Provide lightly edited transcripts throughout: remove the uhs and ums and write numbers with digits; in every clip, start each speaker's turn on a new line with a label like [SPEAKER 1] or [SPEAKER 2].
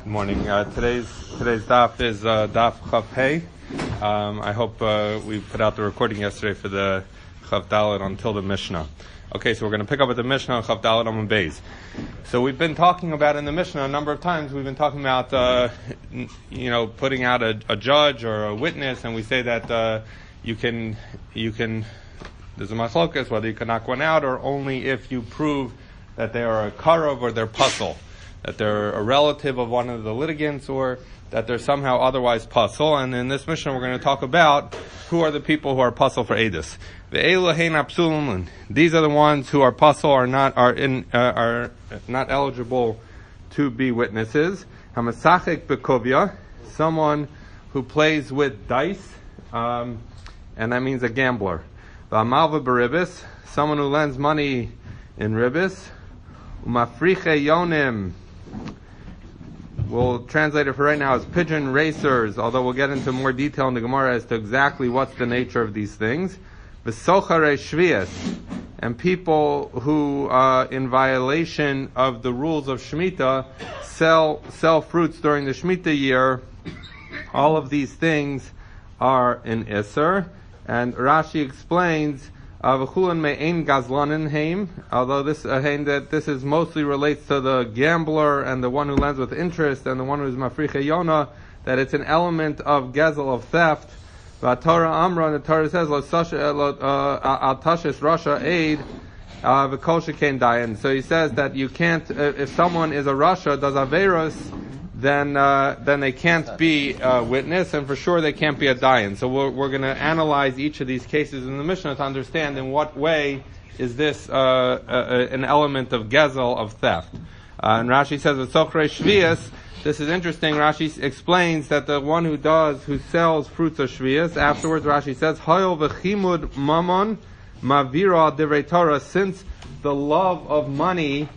[SPEAKER 1] Good morning. Today's daf is daf Chav Hey. I hope we put out the recording yesterday for the Chav Dalet until the Mishnah. Okay, so we're going to pick up at the Mishnah on Chav Dalet Amud Beis. So we've been talking about in the Mishnah a number of times. We've been talking about putting out a judge or a witness, and we say that you can. There's a machlokas whether you can knock one out or only if you prove that they are a karov or they're puzzle, that they're a relative of one of the litigants, or that they're somehow otherwise puzzle. And in this mission, we're going to talk about who are the people who are puzzle for edus. These are the ones who are puzzle are not eligible to be witnesses. Hamasachik bekovia, someone who plays with dice, and that means a gambler. V'amalva beribis, someone who lends money in ribis. Umafriche yonim, we'll translate it for right now as pigeon racers, although we'll get into more detail in the Gemara as to exactly what's the nature of these things. V'sochare shvias, and people who, in violation of the rules of Shemitah, sell fruits during the Shemitah year. All of these things are in Isser, and Rashi explains although this is mostly relates to the gambler and the one who lends with interest and the one who is mafriche yona, that it's an element of gezel, of theft. Torah Amra, and the Torah says al tashes rasha aid v'kol shekain dayan. So he says that you can't, if someone is a rasha, does averos, then they can't be a witness, and for sure they can't be a dayan. So we're going to analyze each of these cases in the Mishnah to understand in what way is this an element of gezel, of theft. And Rashi says with sochrei shvias, this is interesting. Rashi explains that the one who sells fruits of shvias, afterwards Rashi says hoyol v'chimud mamon mavira divrei Torah, since the love of money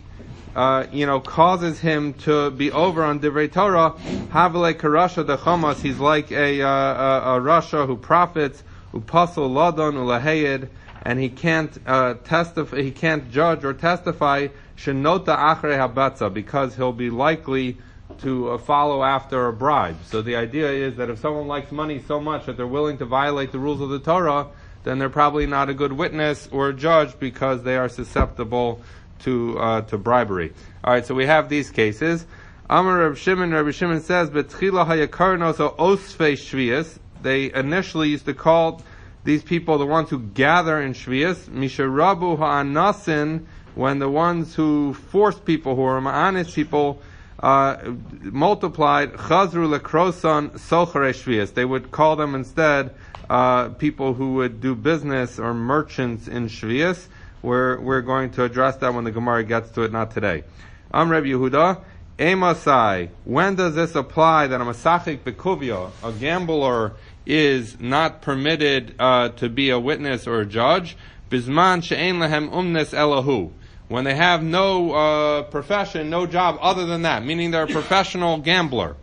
[SPEAKER 1] causes him to be over on Divrei Torah. Havele karasha de chamas, he's like a rasha who profits, who pasol ladon ulahayed, and he can't testify, he can't judge or testify shenota achrei habatza, because he'll be likely to follow after a bribe. So the idea is that if someone likes money so much that they're willing to violate the rules of the Torah, then they're probably not a good witness or a judge because they are susceptible to bribery. All right, so we have these cases. Amar Rabbi Shimon says, "Betchila hayakarno so osfei shvius." They initially used to call these people the ones who gather in shvius. Misharabu ha'anasin, when the ones who force people, who are ma'anis people, multiplied. Chazru lekrosan sochare shvius. They would call them instead people who would do business or merchants in shvius. We're going to address that when the Gemara gets to it, not today. Rabbi Yehuda, Emasai, when does this apply that a masachik bekuvia, a gambler, is not permitted to be a witness or a judge? Bisman she'ein lehem umnes elahu, when they have no profession, no job other than that, meaning they're a professional gambler.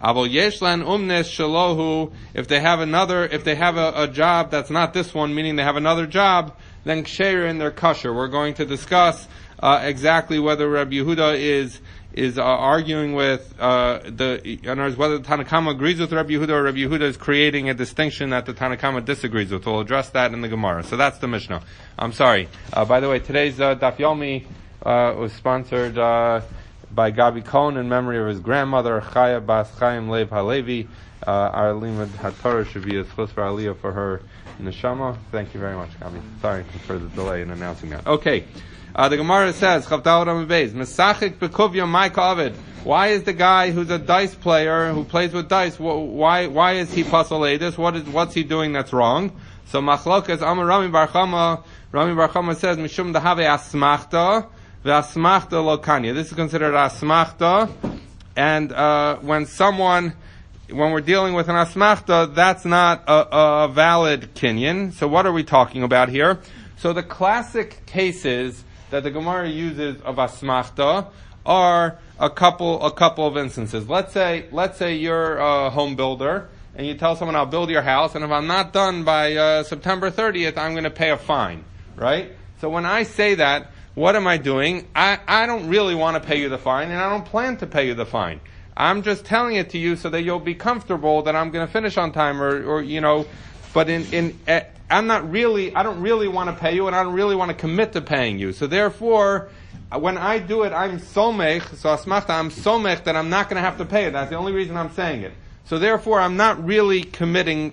[SPEAKER 1] Avol yeshlan umnes shalohu, if they have a job that's not this one, meaning they have another job, then ksheir in their kasher. We're going to discuss exactly whether Rabbi Yehuda is arguing with whether the Tanakama agrees with Rabbi Yehuda or Rabbi Yehuda is creating a distinction that the Tanakama disagrees with. We'll address that in the Gemara. So that's the Mishnah. I'm sorry. By the way, today's Daf Yomi was sponsored by Gabi Cohen in memory of his grandmother Chaya Bas Chaim Lev Halevi. Our limud haTorah should be a schus for Aliyah for her neshama. Thank you very much, Gabi. Sorry for the delay in announcing that. Okay, the Gemara says, Chav Dalet Amud Beis, Mesachik bekuvya my kavid. Why is the guy who's a dice player who plays with dice? Why is he pasal edus? What's he doing that's wrong? So Machlokas Amar Rami Bar Chama. Rami Bar Chama says Mishum dahave asmachta ve'asmachta lo kanya. This is considered asmachta, and when we're dealing with an asmachta, that's not a valid kinyan. So what are we talking about here? So the classic cases that the Gemara uses of asmachta are a couple of instances. Let's say you're a home builder and you tell someone, I'll build your house, and if I'm not done by September 30th, I'm going to pay a fine, right? So when I say that, what am I doing? I don't really want to pay you the fine, and I don't plan to pay you the fine. I'm just telling it to you so that you'll be comfortable that I'm going to finish on time, or but I don't really want to pay you, and I don't really want to commit to paying you. So therefore, when I do it, I'm somech, so asmachta, I'm somech that I'm not going to have to pay it. That's the only reason I'm saying it. So therefore, I'm not really committing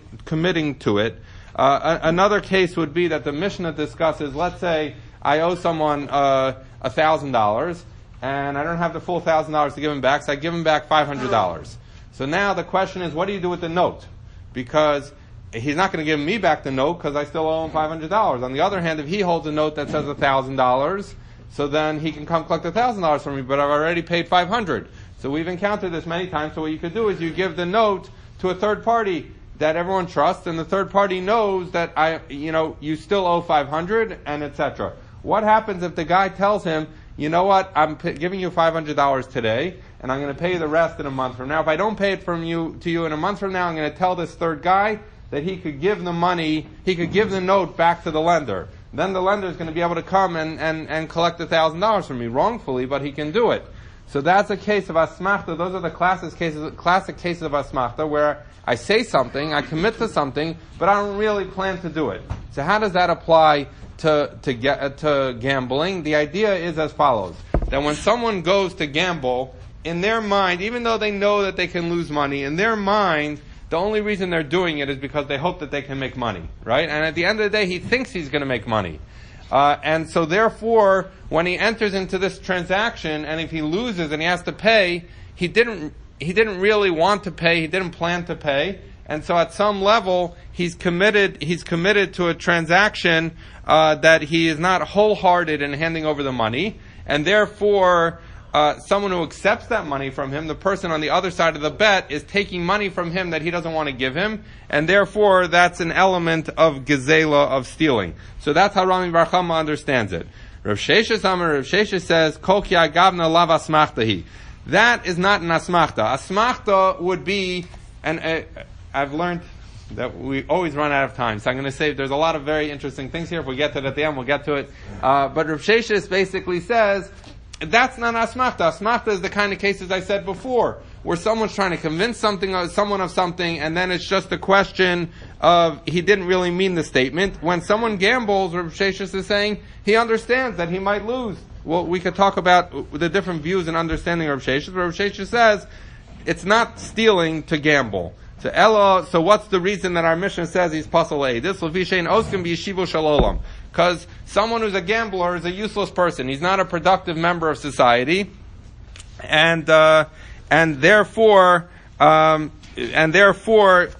[SPEAKER 1] to it. Another case would be that the Mishnah discusses, let's say I owe someone $1,000, and I don't have the full $1,000 to give him back, so I give him back $500. So now the question is, what do you do with the note? Because he's not going to give me back the note because I still owe him $500. On the other hand, if he holds a note that says $1,000, so then he can come collect $1,000 from me, but I've already paid $500. So we've encountered this many times. So what you could do is you give the note to a third party that everyone trusts, and the third party knows that you still owe $500, and etc. What happens if the guy tells him, you know what, I'm giving you $500 today, and I'm going to pay you the rest in a month from now. If I don't pay it to you in a month from now, I'm going to tell this third guy that he could give the note back to the lender. Then the lender is going to be able to come and collect $1,000 from me wrongfully, but he can do it. So that's a case of asmachta. Those are the classic cases of asmachta, where I say something, I commit to something, but I don't really plan to do it. So how does that apply to gambling? The idea is as follows: that when someone goes to gamble, in their mind, even though they know that they can lose money, in their mind, the only reason they're doing it is because they hope that they can make money, right? And at the end of the day, he thinks he's going to make money. And so therefore, when he enters into this transaction, and if he loses and he has to pay, he didn't really want to pay, he didn't plan to pay, and so at some level, he's committed to a transaction that he is not wholehearted in handing over the money, and therefore, someone who accepts that money from him, the person on the other side of the bet, is taking money from him that he doesn't want to give him, and therefore that's an element of gezela, of stealing. So that's how Rami Bar Chama understands it. Rav Sheshes says, Kol ki agavna lav asmachtahi. That is not an asmachta. Asmachta would be, and I've learned that we always run out of time, so I'm going to say there's a lot of very interesting things here. If we get to it at the end, we'll get to it. But Rav Sheshes basically says, that's not asmachta. Asmachta is the kind of cases I said before, where someone's trying to convince someone of something, and then it's just a question of he didn't really mean the statement. When someone gambles, Rav Sheshes is saying he understands that he might lose. Well, we could talk about the different views and understanding of Rav Sheshes. Rav Sheshes says it's not stealing to gamble. So what's the reason that our Mishnah says he's pasal a? This levishein oskim b'yeshivu shalolam. Because someone who's a gambler is a useless person. He's not a productive member of society, and therefore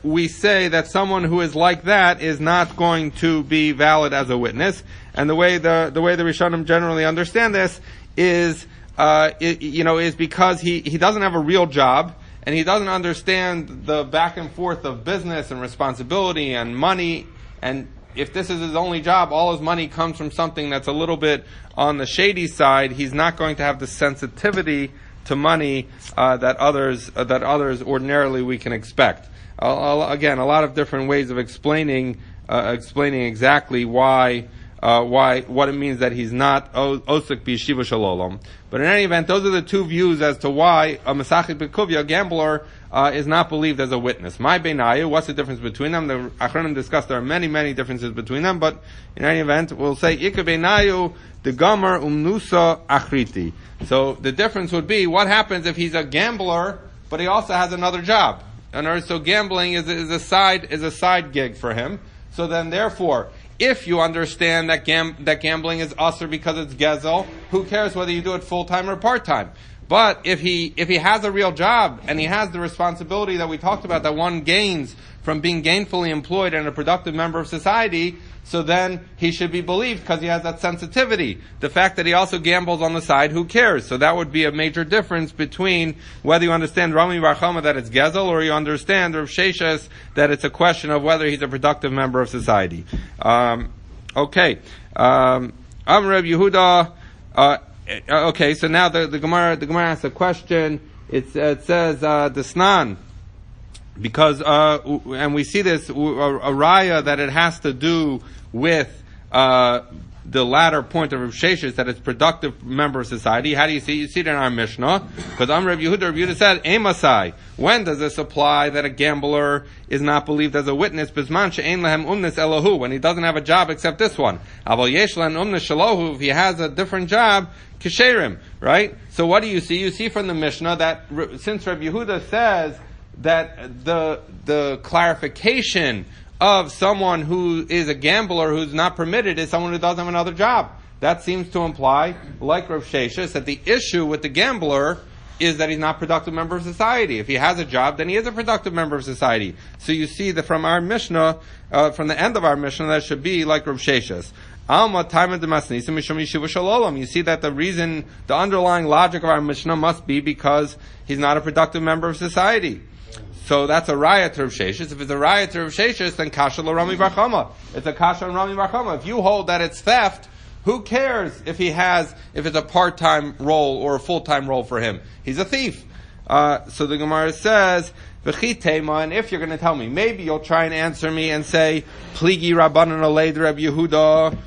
[SPEAKER 1] we say that someone who is like that is not going to be valid as a witness. And the way the Rishonim generally understand this is because he doesn't have a real job, and he doesn't understand the back and forth of business and responsibility and money. And if this is his only job, all his money comes from something that's a little bit on the shady side, he's not going to have the sensitivity to money that others ordinarily we can expect. Again, a lot of different ways of explaining exactly why what it means that he's not osik b'yeshiva shalolam. But in any event, those are the two views as to why a mesachik b'kuvya, a gambler, is not believed as a witness. My beinayu, what's the difference between them? The Achronim discussed there are many, many differences between them, but in any event, we'll say ikar beinayu the gomer umnusa achriti. So the difference would be what happens if he's a gambler, but he also has another job. In other words, so gambling is a side gig for him. So then, therefore, if you understand that gambling is usher because it's gezel, who cares whether you do it full-time or part-time? But if he has a real job and he has the responsibility that we talked about that one gains from being gainfully employed and a productive member of society, so then he should be believed because he has that sensitivity. The fact that he also gambles on the side, who cares? So that would be a major difference between whether you understand Rami Bar Chama that it's gezel, or you understand Rav Sheshes that it's a question of whether he's a productive member of society. Okay. Reb Yehuda. Okay. So now the Gemara asks a question. It says Desnan. Because, and we see this, a raya that it has to do with the latter point of Rav Sheshes, that it's productive member of society. How do you see? You see it in our Mishnah, because Rav Yehuda said, Emasai. When does this apply that a gambler is not believed as a witness? Bisman she'ein lehem umnis elohu, when he doesn't have a job except this one. Aval yesh lehem umnis shalohu, if he has a different job, kisherim, right? So what do you see? You see from the Mishnah that since Rav Yehuda says that the clarification of someone who is a gambler who's not permitted is someone who doesn't have another job. That seems to imply, like Rav Sheshes, that the issue with the gambler is that he's not a productive member of society. If he has a job, then he is a productive member of society. So you see that from our Mishnah, from the end of our Mishnah, that should be like Rav Sheshes. You see that the underlying logic of our Mishnah must be because he's not a productive member of society. So that's a raya to Rav Sheshes. If it's a raya to Rav Sheshes, then kasha l'Rami Bar Chama. It's a kasha on Rami Bar Chama. If you hold that it's theft, who cares if it's a part-time role or a full-time role for him? He's a thief. So the Gemara says, V'chitema, and if you're going to tell me, maybe you'll try and answer me and say, Pligi Rabbanan Aleid Reb Yehuda,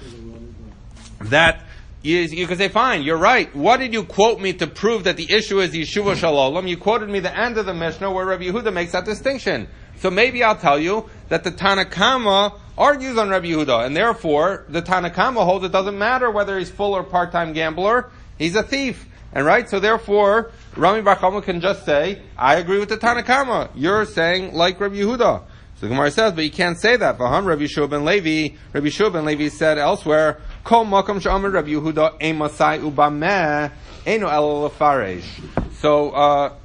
[SPEAKER 1] that you can say, fine, you're right. What did you quote me to prove that the issue is Yeshua Shalom? You quoted me the end of the Mishnah where Rabbi Yehuda makes that distinction. So maybe I'll tell you that the Tanakama argues on Rabbi Yehuda, and therefore the Tanakama holds it doesn't matter whether he's full or part-time gambler, he's a thief. And right, so therefore, Rami Bar Chama can just say, I agree with the Tanakama. You're saying like Rabbi Yehuda. So the Gemara says, but you can't say that. V'ham Rabbi Yeshua ben Levi said elsewhere, Kol makom she'amar Rabbi Yehuda emasai ubameh eno elo lefaresh. So,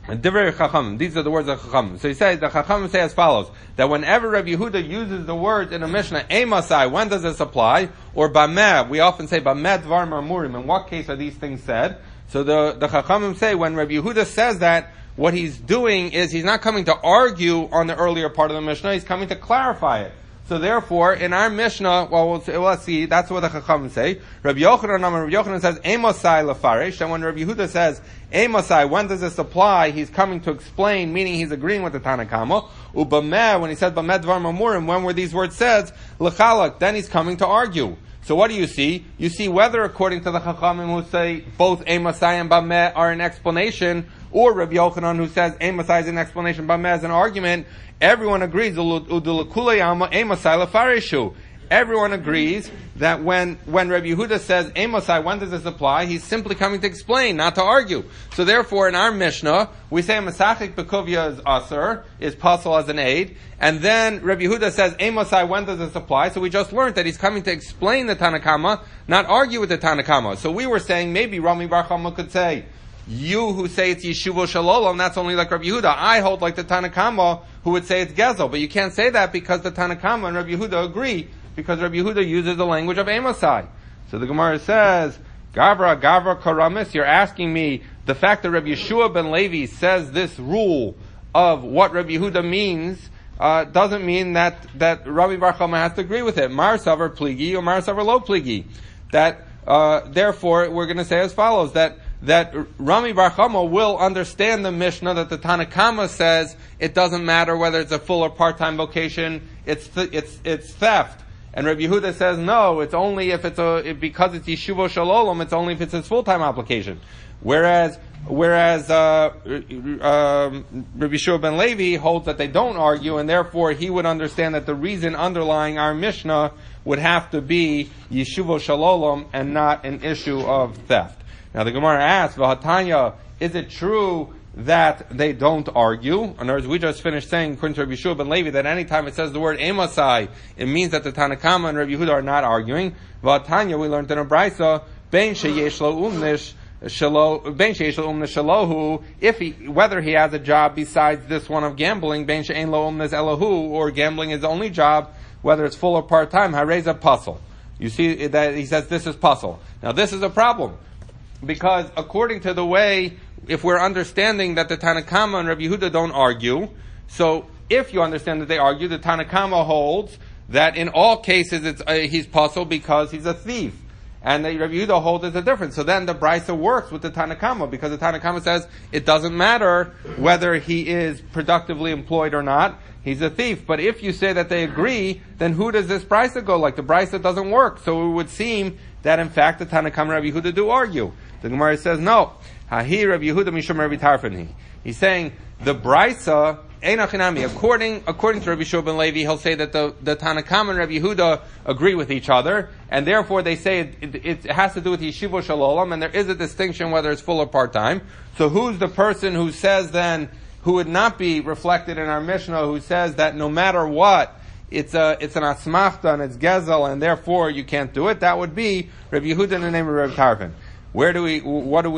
[SPEAKER 1] Divrei Chacham, these are the words of Chacham. So he says, the Chacham say as follows, that whenever Rabbi Yehuda uses the words in a Mishnah, emasai, when does this apply? Or bameh, we often say bameh dvar marmurim. In what case are these things said? So the Chachamim say, when Rabbi Yehuda says that, what he's doing is he's not coming to argue on the earlier part of the Mishnah, he's coming to clarify it. So therefore, in our Mishnah, let's see, that's what the Chachamim say. Rabbi Yochanan says, Emosai lefaresh, and when Rabbi Yehuda says, Emosai, when does this apply? He's coming to explain, meaning he's agreeing with the Tanakama. Ubameh, when he said, Bameh dvar mamurim, when were these words said? Lechalak, then he's coming to argue. So what do you see? You see whether according to the Chachamim who say both Emosai and Bameh are an explanation, or Rabbi Yochanan who says Emosai is an explanation, Bameh is an argument, everyone agrees, everyone agrees that when Rabbi Yehuda says Emosai, when does this apply? He's simply coming to explain, not to argue. So therefore, in our Mishnah, we say Masachik Bekuvya is Aser, is Pasul as an aid, and then Rabbi Yehuda says Emosai, when does this apply? So we just learned that he's coming to explain the Tanakama, not argue with the Tanakama. So we were saying maybe Rami Bar Chama could say, you who say it's Yeshuva Shalom, that's only like Rabbi Yehuda. I hold like the Tanakama who would say it's Gezel. But you can't say that because the Tanakama and Rabbi Yehuda agree, because Rabbi Yehuda uses the language of Emosai. So the Gemara says, Gavra Karamis, you're asking me, the fact that Rabbi Yeshua ben Levi says this rule of what Rabbi Yehuda means, doesn't mean that Rabbi Bar Chama has to agree with it. Mar Savar Pligi or Mar Savar Lo Pligi. That, therefore, we're going to say as follows, that Rami Bar Chama will understand the Mishnah that the Tanakama says it doesn't matter whether it's a full or part-time vocation, it's theft. And Rabbi Yehuda says no, it's only if because it's Yeshuva Shalom, it's only if it's his full-time application. Whereas Rabbi Yeshua ben Levi holds that they don't argue, and therefore he would understand that the reason underlying our Mishnah would have to be Yeshuva Shalom and not an issue of theft. Now the Gemara asks, V'hatanya, is it true that they don't argue? In other words, we just finished saying, according to Rabbi Yeshua ben Levi, that anytime it says the word Emosai, it means that the Tanakama and Rabbi Yehuda are not arguing. V'hatanya, we learned in a Brisa, Ben sheyesh lo umnish shalohu, whether he has a job besides this one of gambling, Ben she'ein lo umnish elohu, or gambling is the only job, whether it's full or part-time, hareza puzzle. You see that he says this is puzzle. Now this is a problem. Because according to the way, if we're understanding that the Tanakama and Rabbi Yehuda don't argue, so if you understand that they argue, the Tanakama holds that in all cases he's puzzled because he's a thief. And the Rabbi Yehuda holds it's a difference. So then the Brisa works with the Tanakama, because the Tanakama says it doesn't matter whether he is productively employed or not. he's a thief. But if you say that they agree, then who does this brisa go like? The brisa doesn't work. So it would seem that in fact the Tanakam and Rabbi Yehuda do argue. The Gemara says no. Hahi Rabbi Yehuda mishum Rabbi Tarfon. He's saying the brisa einachinami. According to Rabbi Shua ben Levi, he'll say that the Tanakam and Rabbi Yehuda agree with each other, and therefore they say it has to do with yeshiva shalom, and there is a distinction whether it's full or part time. So who's the person who says then, who would not be reflected in our Mishnah, who says that no matter what, it's an asmachta and it's gezel, and therefore you can't do it? That would be Rabbi Yehuda in the name of Rabbi Tarfon. What do we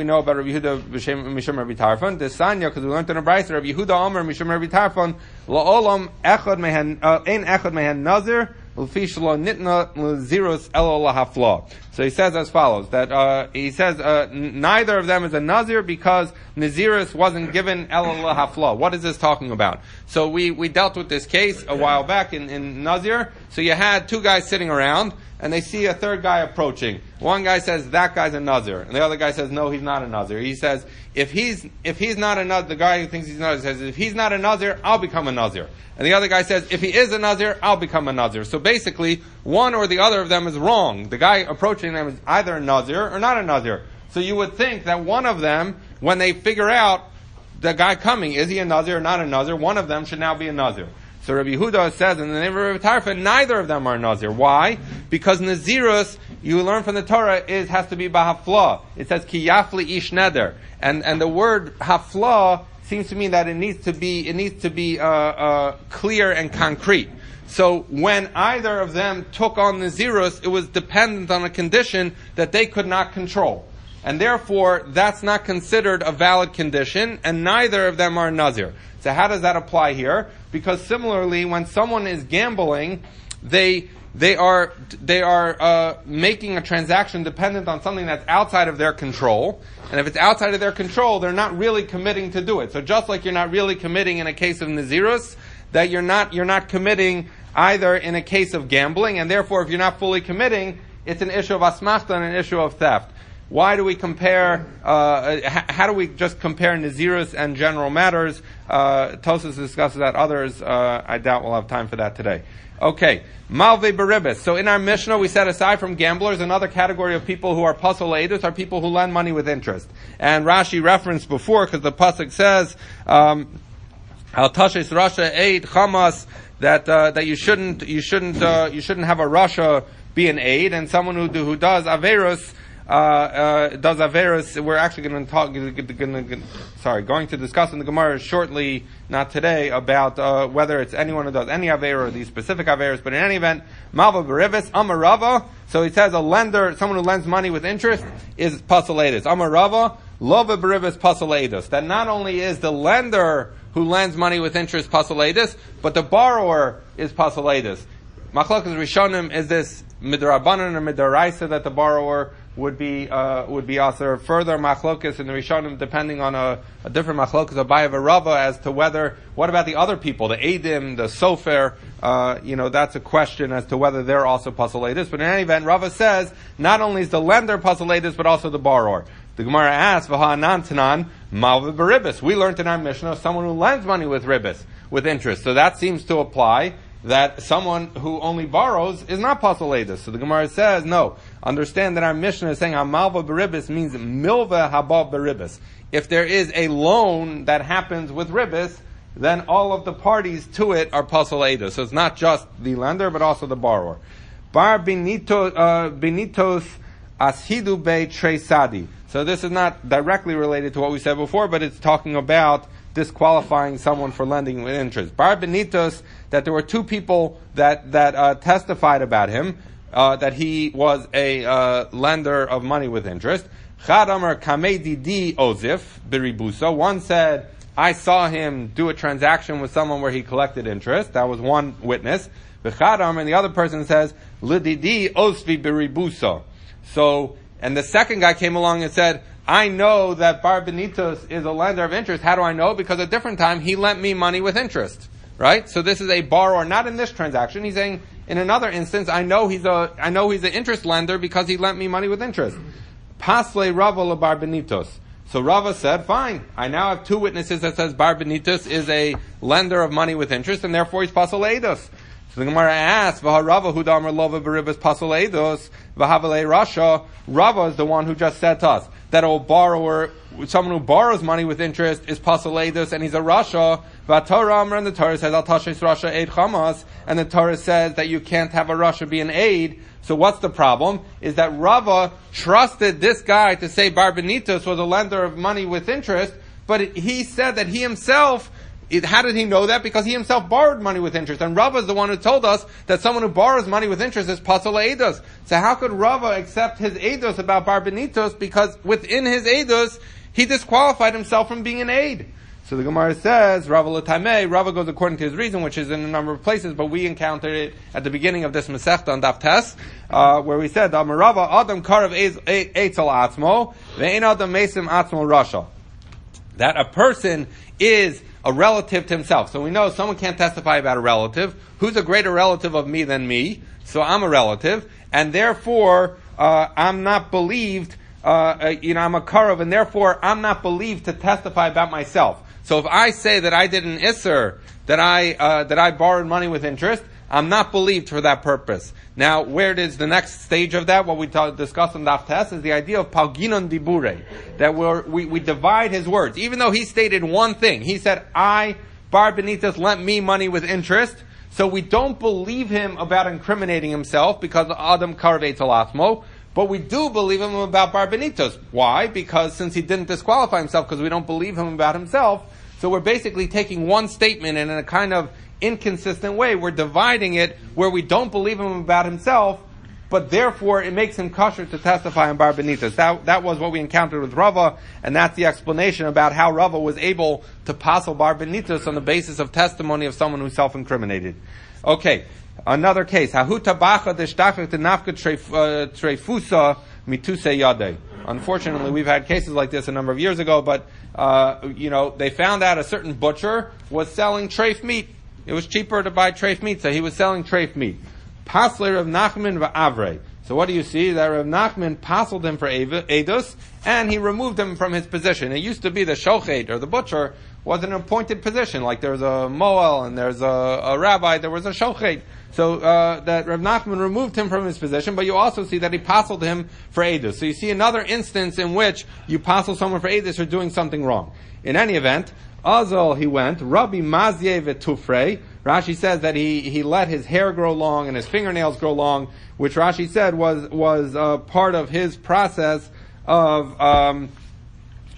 [SPEAKER 1] know about Rabbi Yehuda mishum Rabbi Tarfon? The Sanya, because we learned in the Brayso, Rabbi Yehuda Omer mishum Rabbi Tarfon la'olam echad mehen ein echad mehen nazir l'fi shelo nitna l'zirus elo lahafla. So he says as follows, that neither of them is a nazir because nazirus wasn't given elo lahafla. What is this talking about? So we dealt with this case a while back in nazir. So you had two guys sitting around, and they see a third guy approaching. One guy says, that guy's a nazir. And the other guy says, no, he's not a nazir. He says, if he's not a nazir, the guy who thinks he's a nazir says, if he's not a nazir, I'll become a nazir. And the other guy says, if he is a nazir, I'll become a nazir. So basically, one or the other of them is wrong. The guy approaching them is either a nazir or not a nazir. So you would think that one of them, when they figure out the guy coming, is he a nazir or not a nazir, one of them should now be a nazir. So Rabbi Yehuda says in the name of Rabbi Tarfon, neither of them are nazir. Why? Because nazirus, you learn from the Torah, has to be bahafla. It says ki yafli ish neder, and the word hafla seems to mean that it needs to be clear and concrete. So when either of them took on nazirus, it was dependent on a condition that they could not control, and therefore that's not considered a valid condition, and neither of them are nazir. So how does that apply here? Because similarly, when someone is gambling, they are making a transaction dependent on something that's outside of their control. And if it's outside of their control, they're not really committing to do it. So just like you're not really committing in a case of nazirus, that you're not committing either in a case of gambling, and therefore if you're not fully committing, it's an issue of asmachta and an issue of theft. Why do we compare, how do we just compare nazirus and general matters? Tosas discusses that. Others, I doubt we'll have time for that today. Okay. Malve beribis. So in our Mishnah, we said aside from gamblers, another category of people who are pasal leidus are people who lend money with interest. And Rashi referenced before, because the pasuk says, al tashes rasha aid chamas, that you shouldn't have a rasha be an aid, and someone who does averus, we're actually going to discuss in the Gemara shortly, not today, about whether it's anyone who does any aver or these specific averos. But in any event, malva berivis amarava. So he says a lender, someone who lends money with interest, is pasaleidus. Amarava lova berivis pasaleidus. That not only is the lender who lends money with interest pasaleidus, but the borrower is pasaleidus. Machlokes Rishonim, is this midrabanan or midaraisa that the borrower would be also further machlokes in the Rishonim, depending on a different machlokes of Abaye Rava as to whether, what about the other people, the Eidim, the Sofer, that's a question as to whether they're also pasaleidus. But in any event, Rava says, not only is the lender pasaleidus, but also the borrower. The Gemara asks, V'ha'anan tanan, malva beribis. We learned in our Mishnah, someone who lends money with ribis, with interest. So that seems to apply that someone who only borrows is not pasaleidus. So the Gemara says, no. Understand that our Mishnah is saying malva beribis means milva haba beribis. If there is a loan that happens with ribis, then all of the parties to it are pasaleidus. So it's not just the lender, but also the borrower. Bar benitos ashidu be tresadi. So this is not directly related to what we said before, but it's talking about disqualifying someone for lending with interest. Bar benitos, that there were two people that testified about him, that he was a lender of money with interest. Chad amar kamedi di ozif biribusa. One said, I saw him do a transaction with someone where he collected interest. That was one witness. V'chad amar, and the other person says, lididi osvi biribusa. So, and the second guy came along and said, I know that Bar Benitos is a lender of interest. How do I know? Because at a different time he lent me money with interest. Right? So this is a borrower, not in this transaction. He's saying, in another instance, I know he's an interest lender because he lent me money with interest. Pasle Rava le Bar Benitos. So Rava said, fine, I now have two witnesses that says Bar Benitus is a lender of money with interest, and therefore he's Pasal Eidos. So the Gemara asks, Rava who Damar Lova Beribas Pasal Eidos, Vahavale Rasha. Rava is the one who just said to us that a borrower, someone who borrows money with interest, is Pasal Eidos, and he's a Rasha. Vatorah Amr, and the Torah says, Al Tashes Rasha Eid Chamas, and the Torah says that you can't have a Rasha be an aid. So what's the problem? Is that Rava trusted this guy to say Bar Benitus was a lender of money with interest, but he said that he himself, how did he know that? Because he himself borrowed money with interest. And Rava is the one who told us that someone who borrows money with interest is Pasal Eidos. So how could Rava accept his Eidos about Bar Benitus? Because within his Eidos, he disqualified himself from being an aid. So the Gemara says, Rava L'Tamei, Rava goes according to his reason, which is in a number of places, but we encountered it at the beginning of this Masechta on Daf Tes, where we said, Rava Adam Karav Eitzel Atzmo, Ve'en Adam Mesim Atzmo Rasha. That a person is a relative to himself. So we know someone can't testify about a relative. Who's a greater relative of me than me? So I'm a relative, and therefore, I'm not believed, I'm a Karav, and therefore I'm not believed to testify about myself. So if I say that I did an Isser, that I borrowed money with interest, I'm not believed for that purpose. Now, where is the next stage of that? What we discussed in Daf Tes is the idea of Palginon Dibure, that we divide his words. Even though he stated one thing, he said, Bar Benitus, lent me money with interest, so we don't believe him about incriminating himself because Adam Karav Eitzel Atzmo, but we do believe him about Bar Benitus. Why? Because since he didn't disqualify himself, because we don't believe him about himself, so we're basically taking one statement and in a kind of inconsistent way, we're dividing it where we don't believe him about himself, but therefore it makes him kosher to testify on Bar Benitus. That was what we encountered with Rava, and that's the explanation about how Rava was able to passel Bar Benitus on the basis of testimony of someone who self-incriminated. Okay, another case. Hahuta bacha deshtachik tenafka trefusa mituse yade. Unfortunately, we've had cases like this a number of years ago, but they found out a certain butcher was selling treif meat. It was cheaper to buy treif meat, so he was selling treif meat. Pasler Rav Nachman va'avrei. So what do you see? That Rav Nachman passled him for edus, and he removed him from his position. It used to be the shochet, or the butcher, was an appointed position. Like there's a moel, and there's a rabbi, there was a shochet. So that Rav Nachman removed him from his position, but you also see that he passled him for edus. So you see another instance in which you passel someone for edus or doing something wrong. In any event, Azal he went, Rabbi Mazye v'tufrei. Rashi says that he let his hair grow long and his fingernails grow long, which Rashi said was part of his process of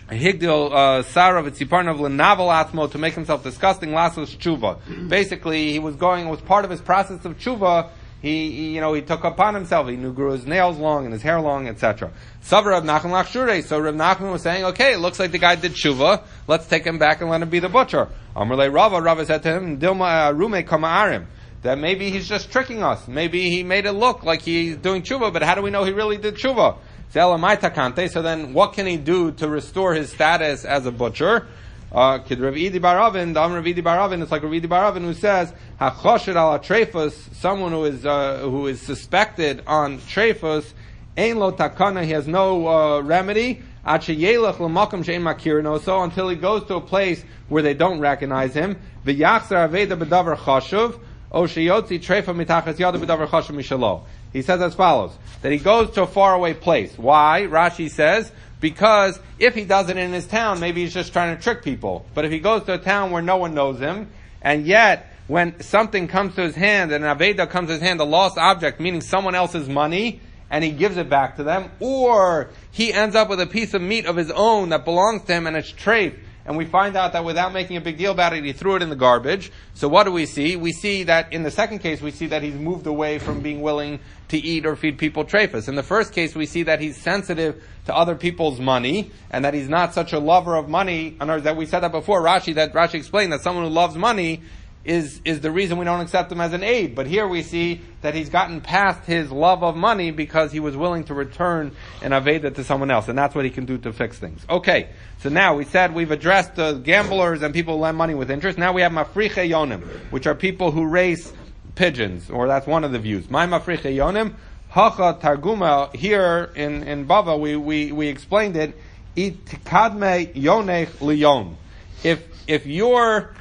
[SPEAKER 1] Higdil Sarah v'tziparnav l'navel atzmo, to make himself disgusting, lasos tshuva. Basically, it was part of his process of tshuva. He took upon himself. He grew his nails long and his hair long, etc. Savra Rav Nachman lachshure. So Rav Nachman was saying, okay, it looks like the guy did tshuva. Let's take him back and let him be the butcher. Amrle Rava said to him, Dilma Rume Kamaarim, that maybe he's just tricking us. Maybe he made it look like he's doing tshuva, but how do we know he really did tshuva? So then what can he do to restore his status as a butcher? Kid Rav Idi Bar Avin, the Rav Idi Bar Avin, it's like Rav Idi Bar Avin who says, HaChoshed ala treifus, someone who is suspected on treifus, ein lo takana, he has no remedy, ad sheyelech l'makom she'en makirno, so until he goes to a place where they don't recognize him, v'yachzar aveda b'davar chashuv, o sheyotzi treifa mitachas yada b'davar chashuv mishalo. He says as follows, that he goes to a faraway place. Why? Rashi says, because if he does it in his town, maybe he's just trying to trick people. But if he goes to a town where no one knows him, and yet when something comes to his hand, an aveda comes to his hand, a lost object, meaning someone else's money, and he gives it back to them, or he ends up with a piece of meat of his own that belongs to him and it's treif, and we find out that without making a big deal about it, he threw it in the garbage. So what do we see? We see that in the second case, we see that he's moved away from being willing to eat or feed people treifus. In the first case, we see that he's sensitive to other people's money, and that he's not such a lover of money. In other words, that we said that before, Rashi explained that someone who loves money is the reason we don't accept him as an aid. But here we see that he's gotten past his love of money because he was willing to return an aveda to someone else, and that's what he can do to fix things. Okay, so now we said we've addressed the gamblers and people who lend money with interest. Now we have mafriche yonim, which are people who raise pigeons, or that's one of the views. My mafriche yonim, hacha targuma, here in Bava we explained it, itikadme yonech liyon. If your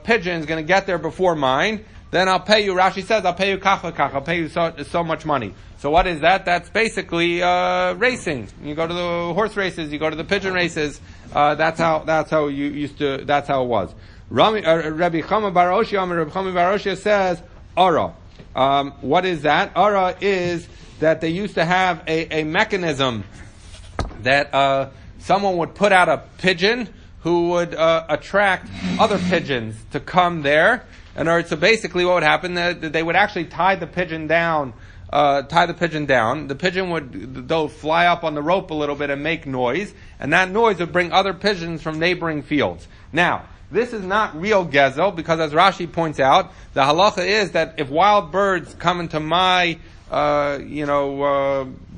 [SPEAKER 1] pigeon is going to get there before mine, then I'll pay you. Rashi says, I'll pay you kach v'kach. I'll pay you so much money. So what is that? That's basically racing. You go to the horse races, you go to the pigeon races. That's how you used to. That's how it was. Rabbi Chama bar Oshia says, Ara. What is that? Ara is that they used to have a mechanism that someone would put out a pigeon who would attract other pigeons to come there. So basically what would happen, they would actually tie the pigeon down. The pigeon would, though, fly up on the rope a little bit and make noise, and that noise would bring other pigeons from neighboring fields. Now, this is not real gezel, because as Rashi points out, the halacha is that if wild birds come into my,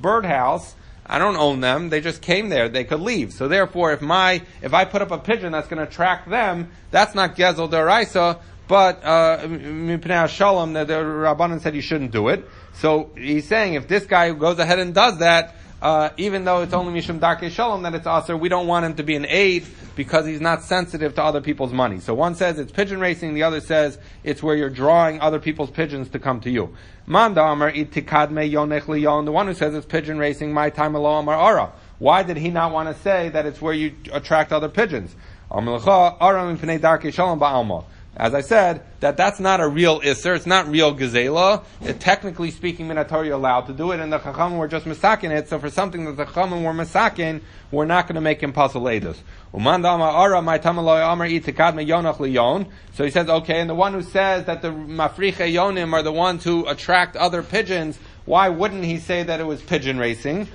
[SPEAKER 1] birdhouse, I don't own them, they just came there, they could leave. So therefore, if I put up a pigeon that's going to attract them, that's not gezel deraisa, but Mipnei Shalom, the Rabbanan said you shouldn't do it. So he's saying if this guy goes ahead and does that, even though it's only Mishum Darkei Shalom that it's Aser, we don't want him to be an aid because he's not sensitive to other people's money. So one says it's pigeon racing, the other says it's where you're drawing other people's pigeons to come to you. Manda Amar itikadme yonech liyon, the one who says it's pigeon racing, my time alo Amar Ara. Why did he not want to say that it's where you attract other pigeons? Amar Lecha Ara Mipnei Darkei Shalom ba'alma. As I said, that's not a real Isser, it's not real Gezela. Technically speaking, Minatori allowed to do it, and the Chachamim were just Misakin it, so for something that the Chachamim were Misakin, we're not going to make him Pasal Eidos. So he says, okay, and the one who says that the Mafriche Yonim are the ones who attract other pigeons, why wouldn't he say that it was pigeon racing?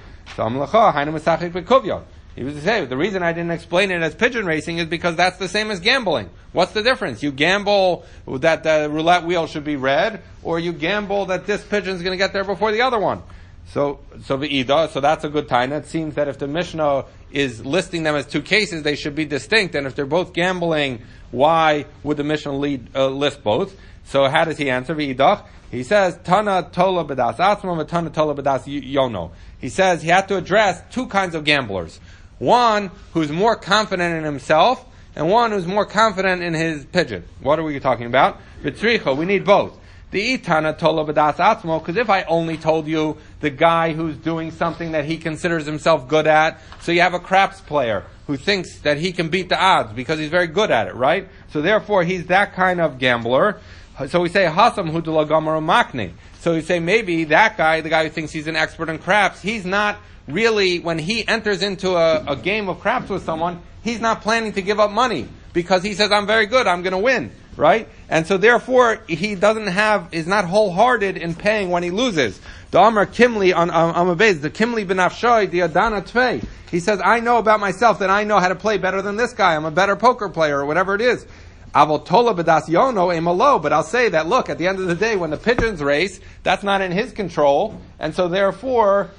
[SPEAKER 1] He was to say, the reason I didn't explain it as pigeon racing is because that's the same as gambling. What's the difference? You gamble that the roulette wheel should be red, or you gamble that this pigeon's going to get there before the other one. So that's a good time. It seems that if the Mishnah is listing them as two cases, they should be distinct, and if they're both gambling, why would the Mishnah list both? So how does he answer? V'idach. He says, Tana tola b'das atzmam, Tana tola b'das yono. He says he had to address two kinds of gamblers. One who's more confident in himself, and one who's more confident in his pigeon. What are we talking about? V'tzricha, we need both. The itana tola b'das atzmo, because if I only told you the guy who's doing something that he considers himself good at, so you have a craps player who thinks that he can beat the odds because he's very good at it, right? So therefore he's that kind of gambler. So we say hasam hu delagamaru makne. So we say maybe that guy, the guy who thinks he's an expert in craps, he's not really, when he enters into a game of craps with someone, he's not planning to give up money because he says, I'm very good, I'm going to win, right? And so therefore, he is not wholehearted in paying when he loses. The Amar Kimli on Amabez, the Kimli benafshoy, the Adana Tvei. He says, I know about myself that I know how to play better than this guy. I'm a better poker player or whatever it is. Avotola b'das yono emalo, but I'll say that, look, at the end of the day, when the pigeons race, that's not in his control, and so therefore,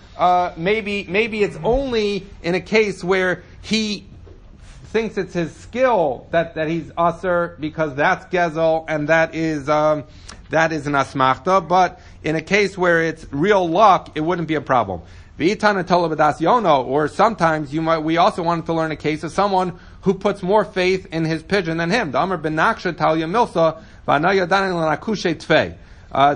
[SPEAKER 1] maybe it's only in a case where he thinks it's his skill that he's aser, because that's gezel, and that is an asmachta, but in a case where it's real luck, it wouldn't be a problem. V'itana tola b'das yono, or sometimes we also wanted to learn a case of someone who puts more faith in his pigeon than him. The Amar ben Naksha Talya Milsa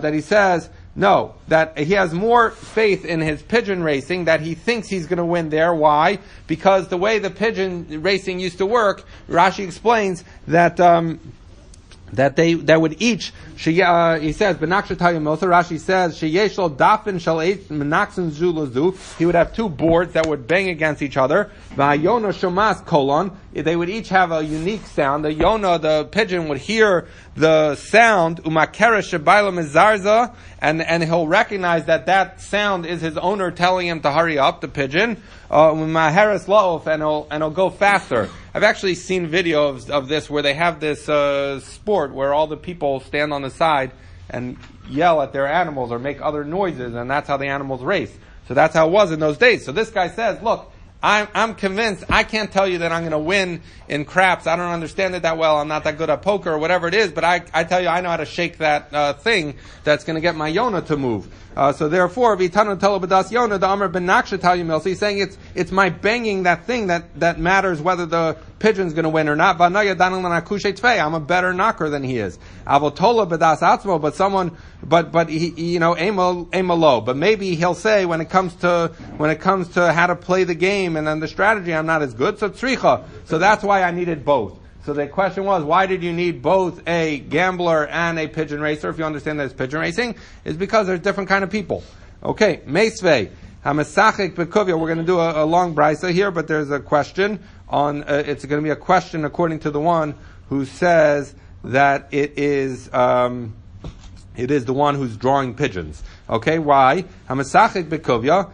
[SPEAKER 1] that he says, no, that he has more faith in his pigeon racing, that he thinks he's going to win there. Why? Because the way the pigeon racing used to work, Rashi explains that they would each, he says, Rashi says, he would have two boards that would bang against each other. They would each have a unique sound. The Yona, the pigeon, would hear the sound, and he'll recognize that sound is his owner telling him to hurry up, the pigeon, and he'll go faster. I've actually seen videos of this where they have this sport where all the people stand on the side and yell at their animals or make other noises, and that's how the animals race. So that's how it was in those days. So this guy says, look, I'm convinced. I can't tell you that I'm going to win in craps. I don't understand it that well. I'm not that good at poker or whatever it is. But I tell you, I know how to shake that thing that's going to get my Yonah to move. So therefore, Vitanu Tolo B'das Yonah, the Amr Ben Naksha Talyumil. So he's saying it's my banging that thing that matters whether the pigeon's going to win or not. I'm a better knocker than he is. Avotola B'das Atzmo, but he, Ema low. But maybe he'll say when it comes to how to play the game and then the strategy, I'm not as good. So tzricha. So that's why I needed both. So the question was, why did you need both a gambler and a pigeon racer? If you understand that it's pigeon racing, it's because there's different kind of people. Okay, Meisvei, Hamasachik Bekuvia. We're going to do a long brisa here, but there's a question on. It's going to be a question according to the one who says that it is the one who's drawing pigeons. Okay, why? Hamasachik Bekuvia.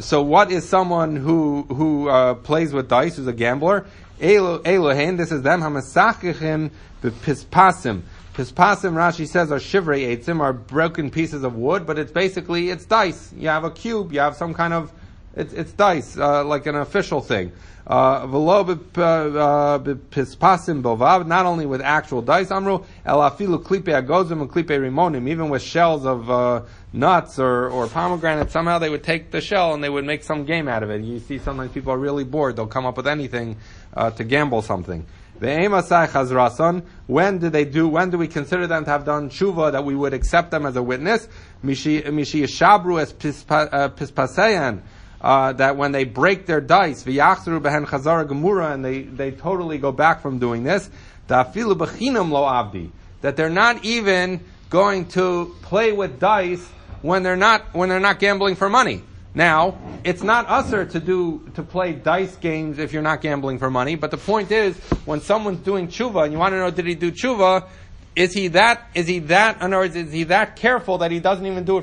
[SPEAKER 1] So what is someone who plays with dice, who's a gambler? Elohein, this is them. Hamasachichim b'pispasim. Pispasim, Rashi says, are shivrei eitzim, are broken pieces of wood, but it's dice. You have a cube, you have some kind of, it's dice, like an official thing. V'lo b'pispasim bovav, not only with actual dice, amru, el afilu klipe agozim and klipe rimonim, even with shells of nuts or pomegranate, somehow they would take the shell and they would make some game out of it. You see sometimes people are really bored, they'll come up with anything to gamble something. When do we consider them to have done tshuva that we would accept them as a witness? Mishishabru es pispaseyan, that when they break their dice, v'yachzru behen chazara gemura, and they totally go back from doing this, da'afilu b'chinam lo avdi, that they're not even going to play with dice when they're not gambling for money. Now, it's not usher to play dice games if you're not gambling for money, but the point is, when someone's doing tshuva, and you want to know, did he do tshuva, is he that careful that he doesn't even do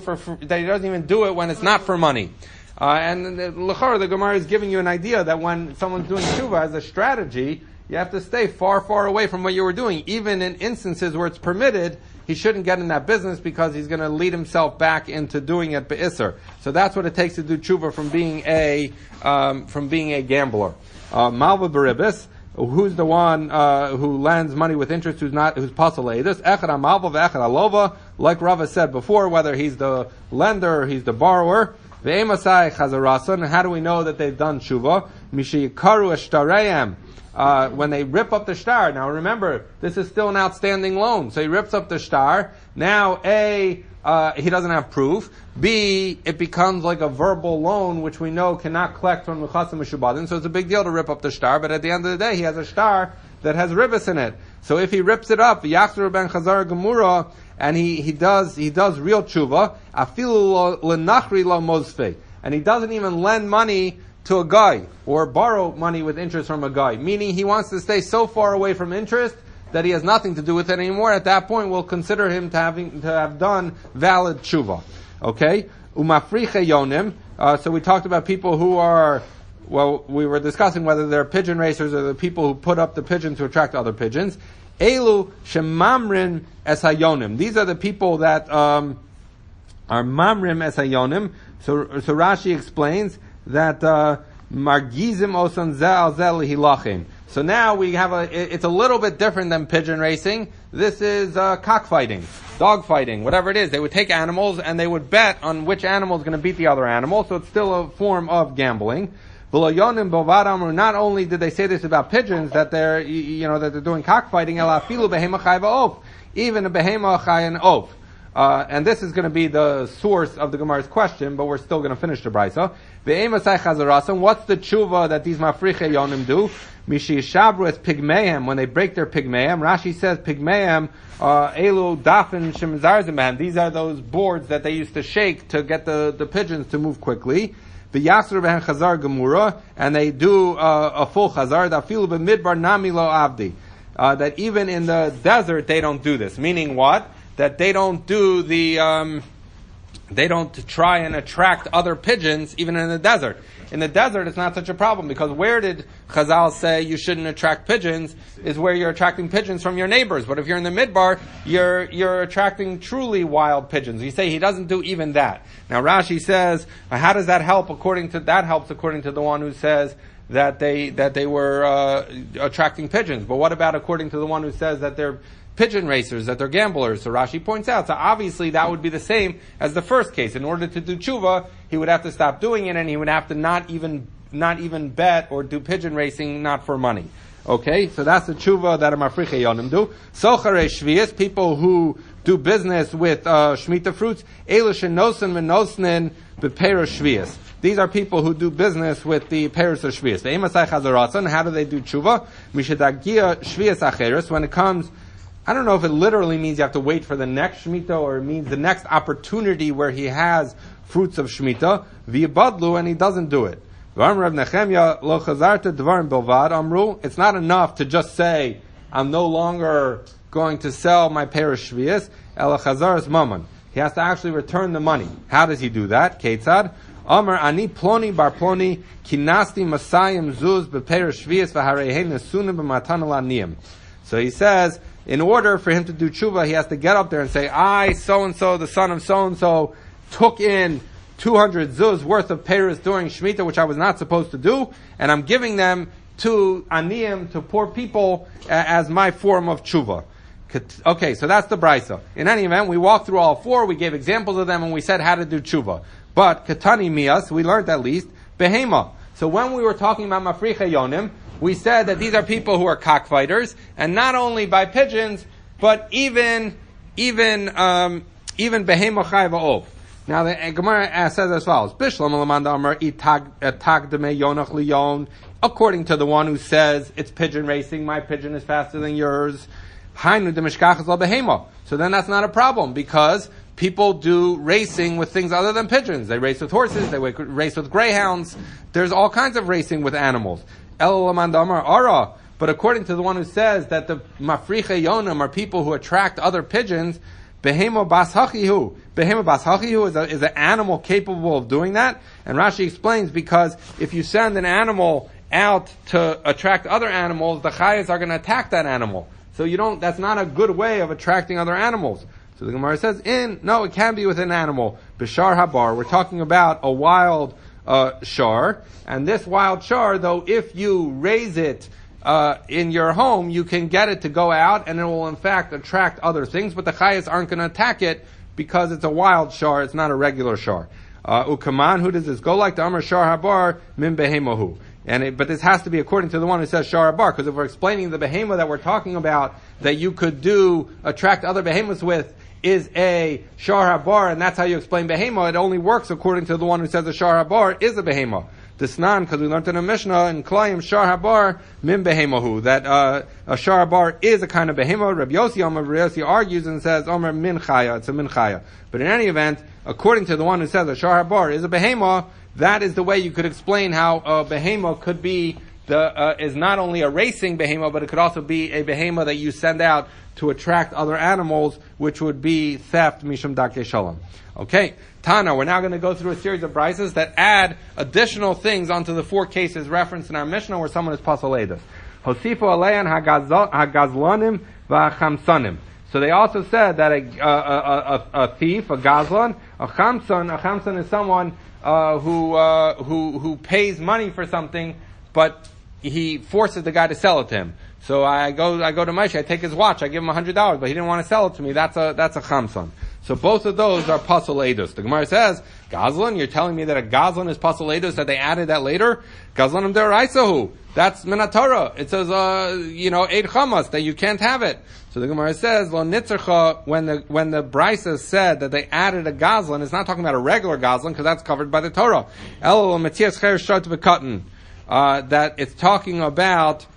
[SPEAKER 1] it when it's not for money? And the Gemara is giving you an idea that when someone's doing tshuva as a strategy, you have to stay far, far away from what you were doing. Even in instances where it's permitted, he shouldn't get in that business because he's going to lead himself back into doing it be'isser. So that's what it takes to do tshuva from being a gambler. Malva beribis, who's the one who lends money with interest, who's pasal leidus? Echad malva ve'echad alova, like Rava said before, whether he's the lender or he's the borrower. Ve'emasai chazarasan. How do we know that they've done tshuva? Mishiyikaru eshtareyem. When they rip up the shtar. Now remember, this is still an outstanding loan. So he rips up the shtar. Now, A, he doesn't have proof. B, it becomes like a verbal loan, which we know cannot collect from Mechasim Meshubadin. So it's a big deal to rip up the shtar, but at the end of the day, he has a shtar that has ribbis in it. So if he rips it up, Yachzer ben Chazar Gemura, and he does real tshuva, afilu lenachri lo mozfe, and he doesn't even lend money to a guy, or borrow money with interest from a guy, meaning he wants to stay so far away from interest that he has nothing to do with it anymore. At that point, we'll consider him to have done valid tshuva. Okay? Umafriche yonim. So we talked about people who are, we were discussing whether they're pigeon racers or the people who put up the pigeon to attract other pigeons. Elu shemamrin es hayonim. These are the people that are mamrim es hayonim. So Rashi explains that margizim osan zel hilachim. So now we have it's a little bit different than pigeon racing. This is cockfighting, dog fighting, whatever it is. They would take animals and they would bet on which animal is going to beat the other animal. So it's still a form of gambling. Not only did they say this about pigeons, that they're doing cockfighting, even a behema chay an oaf. And this is going to be the source of the Gemara's question, but we're still going to finish the brisa. What's the tshuva that these mafriche yonim do? Mishishabru es pigmeim, when they break their pigmeim. Rashi says pigmeim elu dafin shemzarzim. These are those boards that they used to shake to get the pigeons to move quickly. V'yasru behen chazar gemura, and they do a full chazar. Dafilu b'midbar nami lo avdi. That even in the desert they don't do this. Meaning what? That they don't do the they don't try and attract other pigeons, even in the desert. In the desert, it's not such a problem, because where did Chazal say you shouldn't attract pigeons is where you're attracting pigeons from your neighbors. But if you're in the midbar, you're attracting truly wild pigeons. You say he doesn't do even that. Now Rashi says, how does that help? That helps according to the one who says that they were attracting pigeons. But what about according to the one who says that they're pigeon racers, that they're gamblers? So Rashi points out, so obviously that would be the same as the first case. In order to do tshuva, he would have to stop doing it, and he would have to not even bet or do pigeon racing, not for money. Okay, so that's the tshuva that a mafriche yonim do. Socharei shvius, people who do business with shemitah fruits, elu shenosen menosnin beperos shvius. These are people who do business with the peros of shvius. Ve'emasai chazaratzon, how do they do tshuva? Mishedagia shvius acheres, when it comes, I don't know if it literally means you have to wait for the next Shemitah, or it means the next opportunity where he has fruits of Shemitah, v'yibadlu, and he doesn't do it. It's not enough to just say, I'm no longer going to sell my perish shvius, ela chazaras mammon. He has to actually return the money. How does he do that? Ketzad? Amar ani ploni bar ploni, kinasti masayim zuz beperish shvius v'harei nesunim b'matan alaniim. So he says, in order for him to do tshuva, he has to get up there and say, I, so-and-so, the son of so-and-so, took in 200 zuz worth of peiros during Shemitah, which I was not supposed to do, and I'm giving them to aniyim, to poor people, as my form of tshuva. Okay, so that's the brisa. In any event, we walked through all four, we gave examples of them, and we said how to do tshuva. But, katani mias, we learned at least, behema. So when we were talking about mafriche yonim, we said that these are people who are cockfighters, and not only by pigeons, but even behema chai va'ov. Now the Gemara says as follows: Bishlam alamanda amar itag deme yonach liyon. According to the one who says it's pigeon racing, my pigeon is faster than yours. Hainu demishkachas la behema. So then that's not a problem, because people do racing with things other than pigeons. They race with horses, they race with greyhounds. There's all kinds of racing with animals. But according to the one who says that the mafriche yonim are people who attract other pigeons, behemo bas hachihu. Behemo bas hachihu is an animal capable of doing that. And Rashi explains, because if you send an animal out to attract other animals, the chayas are going to attack that animal. So that's not a good way of attracting other animals. So the Gemara says, no, it can be with an animal. Bishar habar, we're talking about a wild shar, and this wild shar, though, if you raise it in your home, you can get it to go out, and it will in fact attract other things, but the chayas aren't going to attack it because it's a wild shar, it's not a regular shar. Ukaman, who does this go like? The Amar shar habar min behemohu. But this has to be according to the one who says shar habar, because if we're explaining the behema that we're talking about, that you could attract other behemoths with, is a shar habar, and that's how you explain behema. It only works according to the one who says a shar habar is a behema. Disnan, because we learned in a Mishnah in Klayim shar habar min behemahu, that a shar habar is a kind of behema. Rabbi Yossi argues and says Omer min chaya, it's a min chaya. But in any event, according to the one who says a shar habar is a behema, that is the way you could explain how a behema could be is not only a racing behema, but it could also be a behema that you send out to attract other animals, which would be theft mishum dakei shalom. Okay, Tana, we're now going to go through a series of brises that add additional things onto the four cases referenced in our Mishnah where someone is pasaledas. Hosifu aleyan hagazlanim v'achamsanim. So they also said that a thief, a gazlan, a chamsan is someone who pays money for something, but he forces the guy to sell it to him. So I go to Moshe, I take his watch, I give him $100, but he didn't want to sell it to me. That's a chamsan. So both of those are pasal edus. The Gemara says, Gazlan, you're telling me that a Gazlan is pasal edus, that they added that later? Gazlanim deraisahu. That's Minatorah. It says, Eid Chamas, that you can't have it. So the Gemara says, Lo nitzercha, when the Brisa said that they added a Gazlan, it's not talking about a regular Gazlan, because that's covered by the Torah. Elo Matthias Cher Shart V'Katan. That it's talking about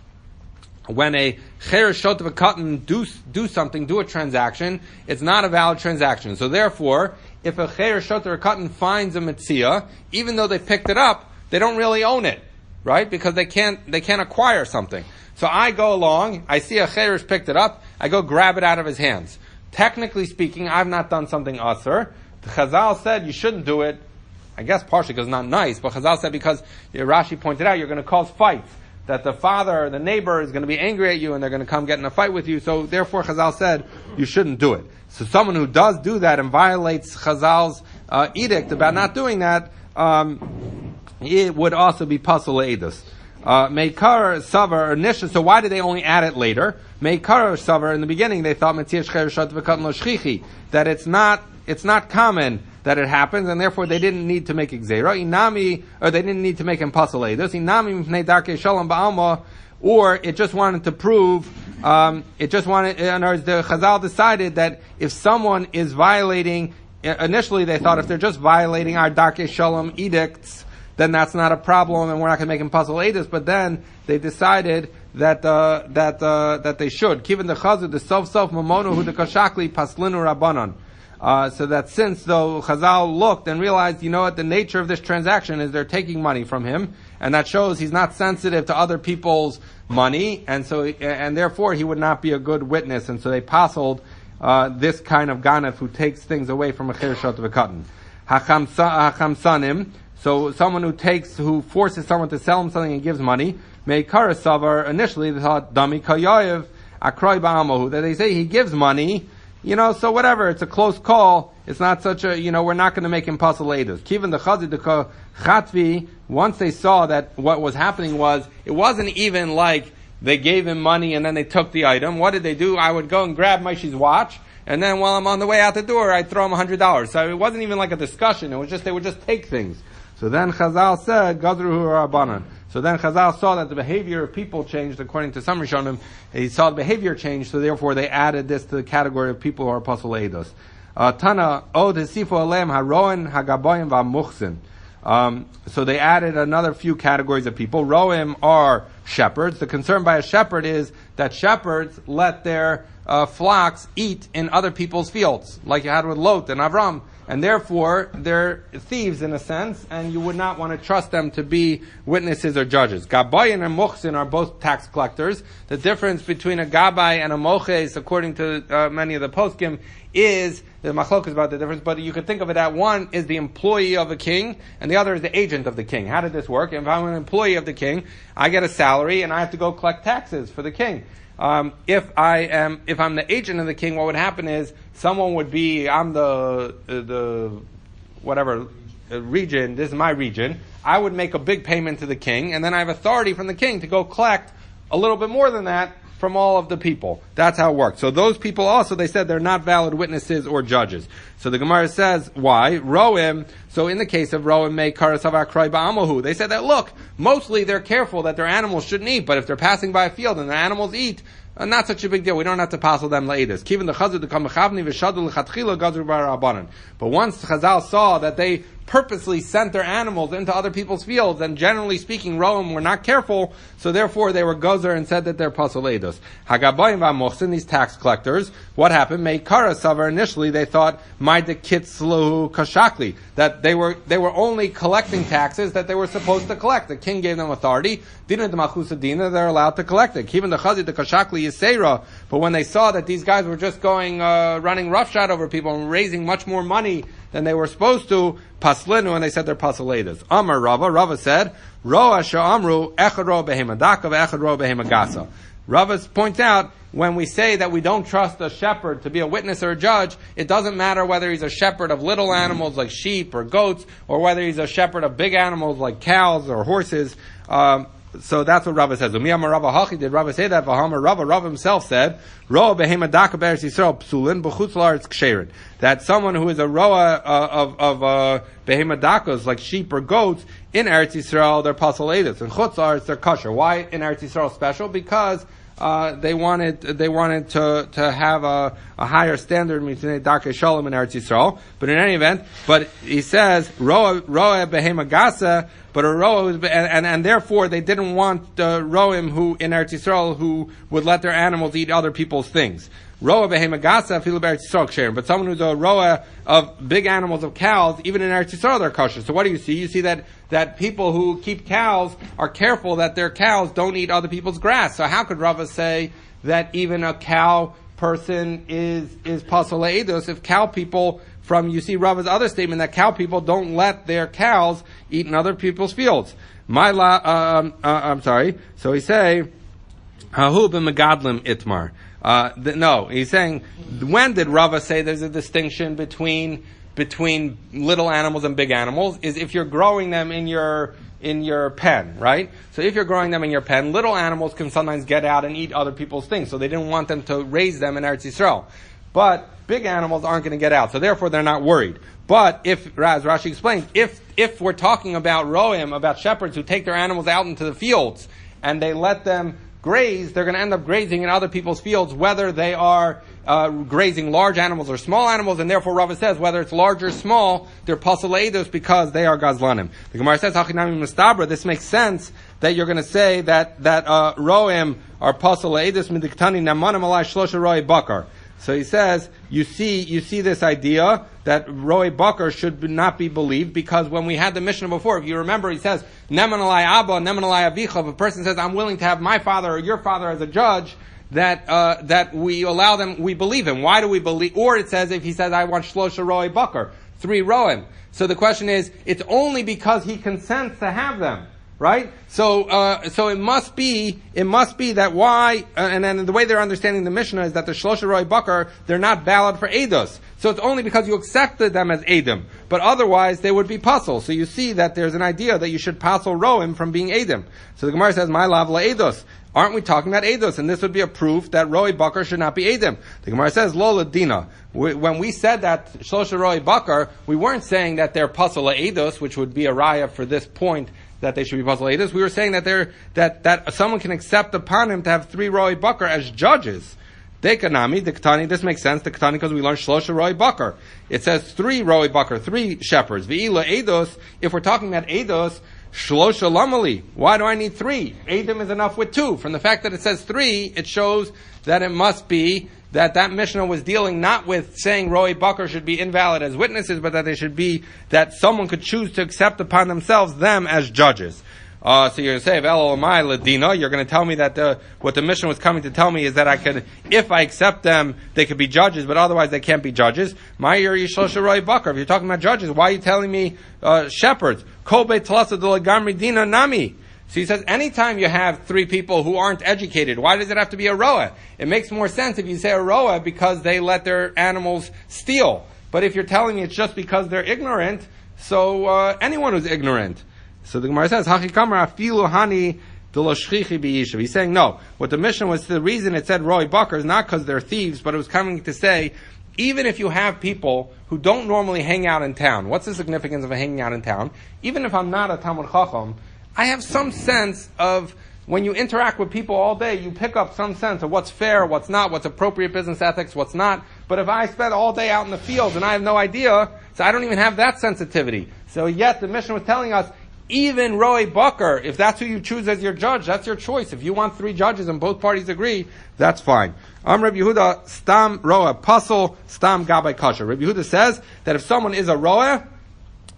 [SPEAKER 1] when a cheresh shot of a cotton do something, do a transaction, it's not a valid transaction. So therefore, if a cheresh shot of a cotton finds a mitzia, even though they picked it up, they don't really own it, right? Because they can't acquire something. So I go along, I see a cheresh picked it up, I go grab it out of his hands. Technically speaking, I've not done something asur, Chazal said you shouldn't do it, I guess partially because it's not nice, but Chazal said because Rashi pointed out you're going to cause fights. That the father or the neighbor is going to be angry at you and they're going to come get in a fight with you. So therefore Chazal said you shouldn't do it. So someone who does do that and violates Chazal's edict about not doing that, it would also be pasul le'edus. Meikar savar nisha. So why did they only add it later? Meikar savar, in the beginning they thought that it's not common that it happens, and therefore they didn't need to make Gzeira. Inami, or they didn't need to make him pasul le'edus. Inami mipnei darkei shalom ba'alma, or it just wanted to prove, in other words, the Chazal decided that if someone is violating, initially they thought if they're just violating our darkei shalom edicts, then that's not a problem, and we're not going to make him pasul le'edus. But then they decided that they should. Given the Chazal, the self mamono hu de kashakli paslinu rabbanon. So that since though Chazal looked and realized, the nature of this transaction is they're taking money from him, and that shows he's not sensitive to other people's money, and therefore he would not be a good witness, and so they pasuled this kind of ganef who takes things away from a chirshot v'katan. Hachamsanim, so someone who forces someone to sell him something and gives money, meikara savar, initially they thought dami kayoyev akroy ba'amahu, that they say he gives money, so whatever, it's a close call. It's not such a, we're not going to make him pasul le'edus. Kivan the chazid chatvi, once they saw that what was happening it wasn't even like they gave him money and then they took the item. What did they do? I would go and grab Moshe's watch, and then while I'm on the way out the door, I'd throw him $100. So it wasn't even like a discussion. It was just, they would just take things. So then Chazal said, Gadruhu Rabbanan. So then Chazal saw that the behavior of people changed according to some Rishonim. He saw the behavior change, so therefore they added this to the category of people who are pasul le'edus. Tana od hasifu alem haroin hagaboyim v'amuchsin. So they added another few categories of people. Roim are shepherds. The concern by a shepherd is that shepherds let their flocks eat in other people's fields, like you had with Lot and Avram. And therefore, they're thieves in a sense, and you would not want to trust them to be witnesses or judges. Gabayin and Muchsin are both tax collectors. The difference between a Gabai and a Moches, according to many of the poskim, is, the machlok is about the difference, but you could think of it that one is the employee of a king, and the other is the agent of the king. How did this work? If I'm an employee of the king, I get a salary, and I have to go collect taxes for the king. If I'm the agent of the king, what would happen is someone would be, I'm the whatever region, this is my region, I would make a big payment to the king, and then I have authority from the king to go collect a little bit more than that from all of the people. That's how it works. So those people also, they said they're not valid witnesses or judges. So the Gemara says, why? Roim, so in the case of Roim me karasav akroi ba'amahu, they said that, look, mostly they're careful that their animals shouldn't eat, but if they're passing by a field and the animals eat, not such a big deal. We don't have to pasul them le'edus. Given the chazal to come mechavni v'shadu l'chatchila gazru ba'rabanan. But once Chazal saw that they purposely sent their animals into other people's fields, and generally speaking, Roam were not careful, so therefore they were gozer and said that they're pasul le'edus. Hagabayim v'amochsin, these tax collectors, what happened? Meikara savar, initially they thought, Maida kitzlu kashakli, that they were only collecting taxes that they were supposed to collect. The king gave them authority. Dina de machusa dina, they're allowed to collect it. Even the chazid the kashakli yisera, but when they saw that these guys were just going, running roughshod over people and raising much more money than they were supposed to, paslinu, and they said they're pasul le'edus. Amar Rava said, Roa sha'amru echad ro behemadaka ve'echad ro behemagasa. Rava points out, when we say that we don't trust a shepherd to be a witness or a judge, it doesn't matter whether he's a shepherd of little animals like sheep or goats, or whether he's a shepherd of big animals like cows or horses. So that's what Rava says. Umiyama Rava Hachi, did Rava say that? Rava himself said, Roa behemadaka be'eretz Yisrael psulin b'chutz la'aretz ksherin. That someone who is a roa of behemadakas, like sheep or goats, in Eretz Yisrael, they're pasul le'edus. In chutz la'aretz, they're kosher. Why in Eretz Yisrael special? Because they wanted to have a higher standard mitnei darkei shalom in Eretz Yisrael. But in any event, but he says roa behemagasa, but a roa, and therefore they didn't want roim who in Eretz Yisrael who would let their animals eat other people's things. Roa behemagasa filu b'Eretz Yisrael ksherim, but someone who's a roa of big animals of cows, even in Eretz Yisrael they're kosher. So what do you see? You see that people who keep cows are careful that their cows don't eat other people's grass. So how could Rava say that even a cow person is pasul le'edus if cow people from, you see, Rava's other statement that cow people don't let their cows eat in other people's fields. So he say, Hahu b'megadlim itmar. No, he's saying, when did Rava say there's a distinction between little animals and big animals? Is if you're growing them in your pen, right? So if you're growing them in your pen, little animals can sometimes get out and eat other people's things. So they didn't want them to raise them in Eretz Yisrael. But big animals aren't going to get out, so therefore they're not worried. But if, as Rashi explains, if we're talking about roim, about shepherds who take their animals out into the fields and they let them graze, they're going to end up grazing in other people's fields, whether they are grazing large animals or small animals, and therefore Rava says whether it's large or small, they're pasul eidos because they are gazlanim. The Gemara says hachinami mustabra. This makes sense that you're going to say that roim are pasul eidos midiktani namanim alai shlosha roi bakar. So he says, you see this idea that Roy Bakar should not be believed, because when we had the Mishnah before, if you remember, he says, Neman alai Abba, Neman alai Avicha. If a person says, I'm willing to have my father or your father as a judge, that we allow them, we believe him. Why do we believe? Or it says, if he says, I want Shlosha Roy Bakar, 3 Roim. So the question is, it's only because he consents to have them. Right? So it must be that why, and then the way they're understanding the Mishnah is that the Shlosha Roy Bakar, they're not valid for Eidos. So it's only because you accepted them as Eidim. But otherwise, they would be pasul. So you see that there's an idea that you should pasul Roim from being Eidim. So the Gemara says, my lav la Eidos. Aren't we talking about Eidos? And this would be a proof that Roy Bakar should not be Eidim. The Gemara says, Lola Dina. When we said that Shlosha Roy Bakar, we weren't saying that they're pasul la Eidos, which would be a raya for this point, that they should be pasul eidos. We were saying that someone can accept upon him to have 3 Roy Bakar as judges. Dekanami, the Ketani, this makes sense, the Ketani, because we learned Shlosha Roy Bakar. It says 3 Roy Bakar, 3 shepherds. V'ila eidos, if we're talking about eidos, Shlosha Lamali. Why do I need 3? Eidim is enough with 2. From the fact that it says 3, it shows that it must be that Mishnah was dealing not with saying Roy Bakar should be invalid as witnesses, but that they should be, that someone could choose to accept upon themselves them as judges. So you're going to say, Elamai Ladina, you're going to tell me that what the Mishnah was coming to tell me is that I could, if I accept them, they could be judges, but otherwise they can't be judges. Ma'ir Yishlosha Roy Bakar. If you're talking about judges, why are you telling me shepherds? Kobe Talasa de Lagamri Dina Nami. So he says, anytime you have 3 people who aren't educated, why does it have to be a roa? It makes more sense if you say a roa because they let their animals steal. But if you're telling me it's just because they're ignorant, so anyone who's ignorant. So the Gemara says, Hachikamar afilu hani deloshchichi b'yishuv. He's saying, no. What the Mishnah was, the reason it said Roy Bakar is not because they're thieves, but it was coming to say, even if you have people who don't normally hang out in town, what's the significance of hanging out in town? Even if I'm not a Talmud Chacham, I have some sense of, when you interact with people all day, you pick up some sense of what's fair, what's not, what's appropriate business ethics, what's not. But if I spend all day out in the fields and I have no idea, so I don't even have that sensitivity. So yet the Mishnah was telling us, even Roy Bakar, if that's who you choose as your judge, that's your choice. If you want 3 judges and both parties agree, that's fine. Rabbi Yehuda, stam roa pasul, stam gabay kasher. Rabbi Yehuda says that if someone is a roa,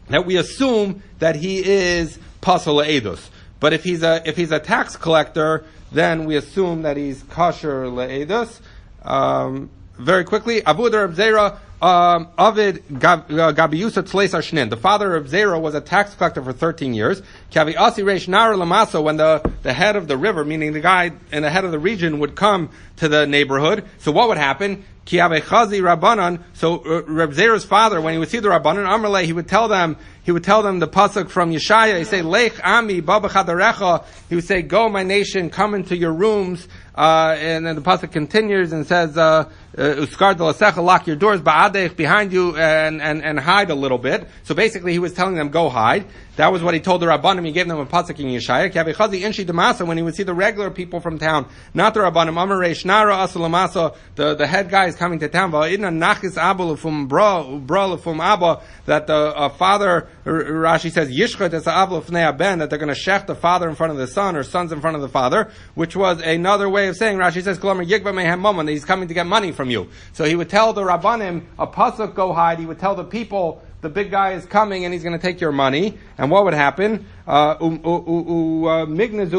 [SPEAKER 1] that we assume that he is pasul le'edus. But if he's a tax collector, then we assume that he's kasher le'edus. Very quickly, Abu Reb Zera, Avid Gabiyusa Tzleis Ashnin. The father of Zera was a tax collector for 13 years. Kavi Asi Reish Nara Lamaso, when the head of the river, meaning the guy in the head of the region, would come to the neighborhood. So what would happen? Kiave Chazi Rabbanan. So Reb Zera's father, when he would see the Rabbanan, Amrle, he would tell them the pasuk from Yeshaya. He'd say, Lech Ami Baba Chadarecha. He would say, go my nation, come into your rooms. And then the pasuk continues and says, Uskar de Lasecha, lock your doors, Ba'adech, behind you, and hide a little bit. So basically he was telling them, go hide. That was what he told the Rabbanim. He gave them a pasuk in Yeshaya. Kiave Chazi Inshi Damasa, when he would see the regular people from town, not the Rabbanim, Amar Reish Nara Asalamasa, the head guy is coming to town, Va'idna Nachis Abba Lefum Bra Lefum Abba, that the father, Rashi says, Yishchat es Abba Lefnei Ben, that they're going to shech the father in front of the son, or sons in front of the father, which was another way of saying, Rashi says, Klamar Yigba Mehem Mammon, that he's coming to get money from you. So he would tell the Rabbanim, a pasuk, go hide. He would tell the people, the big guy is coming and he's going to take your money. And what would happen? Mignazu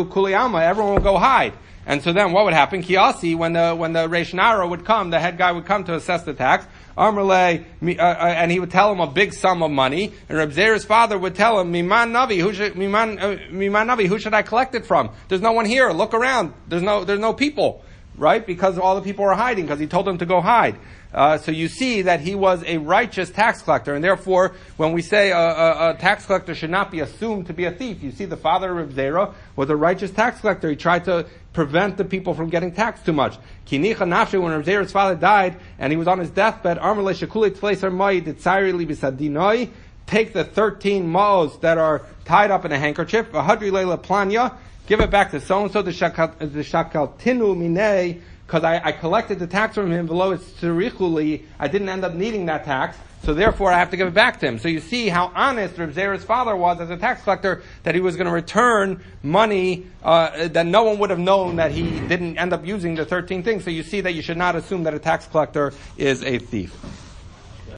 [SPEAKER 1] kuliyama, everyone will go hide. And so then what would happen? Kiasi, when the Reish Nara would come, the head guy would come to assess the tax, and he would tell him a big sum of money, and Reb Zera's father would tell him, Miman Navi, who should I collect it from? There's no one here, look around, there's no people, right? Because all the people are hiding, because he told them to go hide. So you see that he was a righteous tax collector, and therefore, when we say a tax collector should not be assumed to be a thief, you see the father of Reb Zera was a righteous tax collector. He tried to prevent the people from getting taxed too much. Kinicha nafshe, when Reb Zera's father died, and he was on his deathbed, take the 13 ma'os that are tied up in a handkerchief, give it back to so-and-so, the shakaltinu minei, because I collected the tax from him below its tzirichuli, I didn't end up needing that tax, so therefore I have to give it back to him. So you see how honest Reb Zera's father was as a tax collector, that he was going to return money that no one would have known that he didn't end up using the 13 things. So you see that you should not assume that a tax collector is a thief.